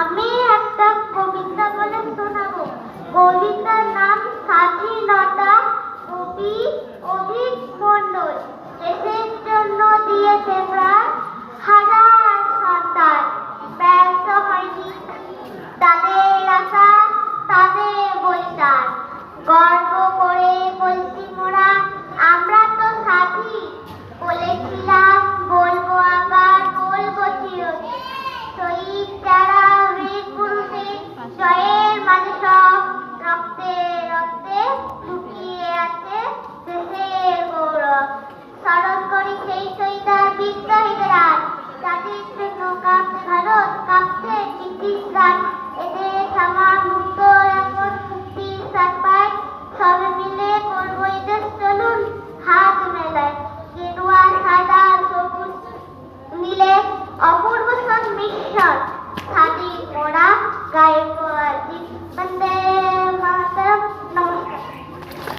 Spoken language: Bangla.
আমি একটা কবিতা বলে শোনাবো। কবিতার নাম স্বাধীনতা। কবি অভিক মণ্ডল। দেশের জন্য দিয়েছে প্রাণ হাজার সন্তান, ব্যর্থ হয়নি তাদের আশা, তাদের বলিদান। গর্ব করে বলছি মোরা, আমরা তো সাথী। বলেছিলাম বলবো আবার, বলবো চিরদিন। শহীদ যারা বীর পুরুষের জয়ের মাঝে সব রক্তে রক্তে লুকিয়ে আছে দেশের গৌরব। স্মরণ করি সেই শহীদার বিদ্রোহীদের আজ, জাতির জন্য কাঁপছে ভারত, কাঁপছে ব্রিটিশ রাজ। এদের আমার মুক্ত এখন মুক্তির স্বাদ পায়, সবে মিলে করবো এদের চলুন হাত মেলায়। গেরুয়া সাদা সবুজ মিলে অপূর্ব সংমিশ্রণ, স্বাধীন মোরা গায়ে বন্দে